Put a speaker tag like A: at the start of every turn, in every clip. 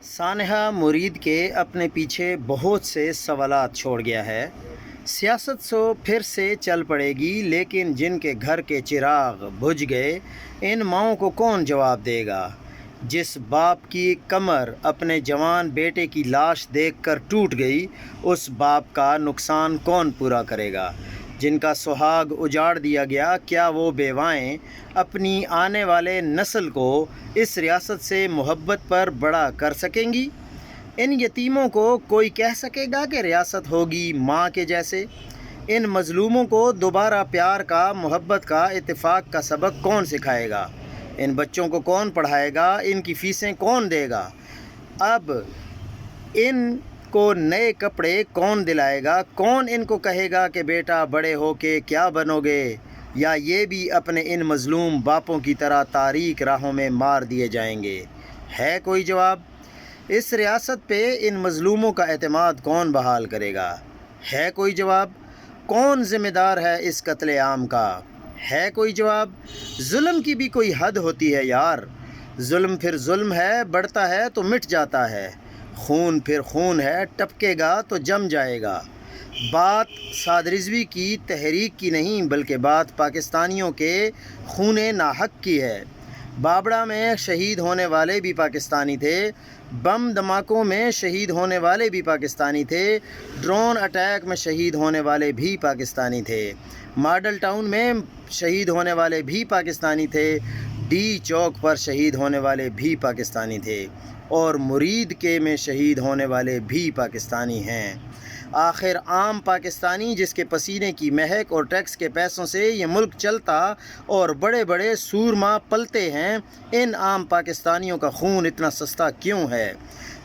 A: سانحہ مرید کے اپنے پیچھے بہت سے سوالات چھوڑ گیا ہے۔ سیاست سو پھر سے چل پڑے گی، لیکن جن کے گھر کے چراغ بجھ گئے ان ماؤں کو کون جواب دے گا؟ جس باپ کی کمر اپنے جوان بیٹے کی لاش دیکھ کر ٹوٹ گئی، اس باپ کا نقصان کون پورا کرے گا؟ جن کا سہاگ اجاڑ دیا گیا، کیا وہ بیوائیں اپنی آنے والے نسل کو اس ریاست سے محبت پر بڑا کر سکیں گی؟ ان یتیموں کو کوئی کہہ سکے گا کہ ریاست ہوگی ماں کے جیسے؟ ان مظلوموں کو دوبارہ پیار کا، محبت کا، اتفاق کا سبق کون سکھائے گا؟ ان بچوں کو کون پڑھائے گا؟ ان کی فیسیں کون دے گا؟ اب ان کو نئے کپڑے کون دلائے گا؟ کون ان کو کہے گا کہ بیٹا بڑے ہو کے کیا بنو گے؟ یا یہ بھی اپنے ان مظلوم باپوں کی طرح تاریک راہوں میں مار دیے جائیں گے؟ ہے کوئی جواب؟ اس ریاست پہ ان مظلوموں کا اعتماد کون بحال کرے گا؟ ہے کوئی جواب؟ کون ذمہ دار ہے اس قتل عام کا؟ ہے کوئی جواب؟ ظلم کی بھی کوئی حد ہوتی ہے یار۔ ظلم پھر ظلم ہے، بڑھتا ہے تو مٹ جاتا ہے۔ خون پھر خون ہے، ٹپکے گا تو جم جائے گا۔ بات سعد رضوی کی تحریک کی نہیں، بلکہ بات پاکستانیوں کے خون ناحق کی ہے۔ بابڑا میں شہید ہونے والے بھی پاکستانی تھے، بم دھماکوں میں شہید ہونے والے بھی پاکستانی تھے، ڈرون اٹیک میں شہید ہونے والے بھی پاکستانی تھے، ماڈل ٹاؤن میں شہید ہونے والے بھی پاکستانی تھے، ڈی چوک پر شہید ہونے والے بھی پاکستانی تھے، اور مرید کے میں شہید ہونے والے بھی پاکستانی ہیں۔ آخر عام پاکستانی جس کے پسینے کی مہک اور ٹیکس کے پیسوں سے یہ ملک چلتا اور بڑے بڑے سورما پلتے ہیں، ان عام پاکستانیوں کا خون اتنا سستا کیوں ہے؟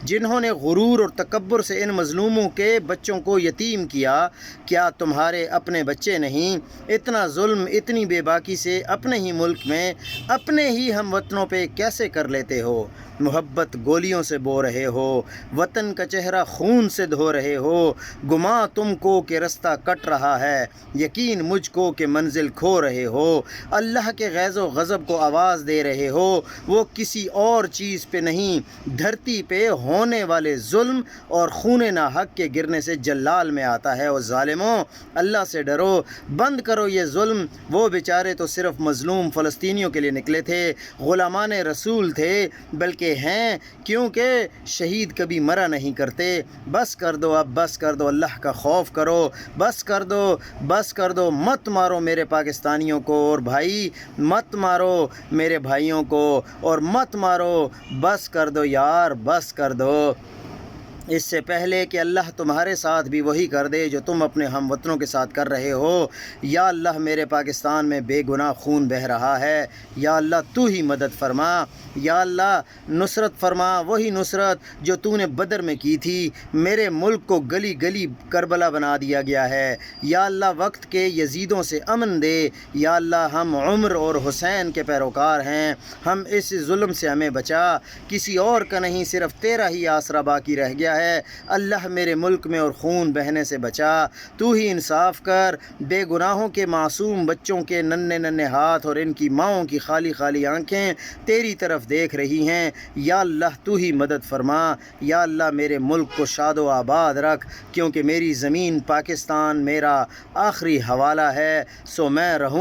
A: جنہوں نے غرور اور تکبر سے ان مظلوموں کے بچوں کو یتیم کیا، کیا تمہارے اپنے بچے نہیں؟ اتنا ظلم، اتنی بے باکی سے اپنے ہی ملک میں اپنے ہی ہم وطنوں پہ کیسے کر لیتے ہو؟ محبت گولیوں سے بو رہے ہو، وطن کا چہرہ خون سے دھو رہے ہو، گمان تم کو کہ رستہ کٹ رہا ہے، یقین مجھ کو کہ منزل کھو رہے ہو، اللہ کے غیظ و غضب کو آواز دے رہے ہو، وہ کسی اور چیز پہ نہیں، دھرتی پہ ہونے والے ظلم اور خون ناحق کے گرنے سے جلال میں آتا ہے۔ اور ظالموں، اللہ سے ڈرو، بند کرو یہ ظلم۔ وہ بیچارے تو صرف مظلوم فلسطینیوں کے لیے نکلے تھے، غلامان رسول تھے، بلکہ ہیں، کیونکہ شہید کبھی مرا نہیں کرتے۔ بس کر دو، اب بس کر دو، اللہ کا خوف کرو، بس کر دو، بس کر دو، مت مارو میرے پاکستانیوں کو، اور بھائی مت مارو میرے بھائیوں کو، اور مت مارو، بس کر دو یار، بس کر دو۔ اس سے پہلے کہ اللہ تمہارے ساتھ بھی وہی کر دے جو تم اپنے ہم وطنوں کے ساتھ کر رہے ہو۔ یا اللہ، میرے پاکستان میں بے گناہ خون بہہ رہا ہے، یا اللہ تو ہی مدد فرما، یا اللہ نصرت فرما، وہی نصرت جو تو نے بدر میں کی تھی۔ میرے ملک کو گلی گلی کربلا بنا دیا گیا ہے، یا اللہ وقت کے یزیدوں سے امن دے، یا اللہ ہم عمر اور حسین کے پیروکار ہیں، ہم اس ظلم سے ہمیں بچا، کسی اور کا نہیں، صرف تیرا ہی آسرا باقی رہ گیا ہے۔ اللہ میرے ملک میں اور خون بہنے سے بچا، تو ہی انصاف کر، بے گناہوں کے معصوم بچوں کے ننھے ننھے ہاتھ اور ان کی ماؤں کی خالی خالی آنکھیں تیری طرف دیکھ رہی ہیں، یا اللہ تو ہی مدد فرما، یا اللہ میرے ملک کو شاد و آباد رکھ، کیونکہ میری زمین پاکستان میرا آخری حوالہ ہے، سو میں رہوں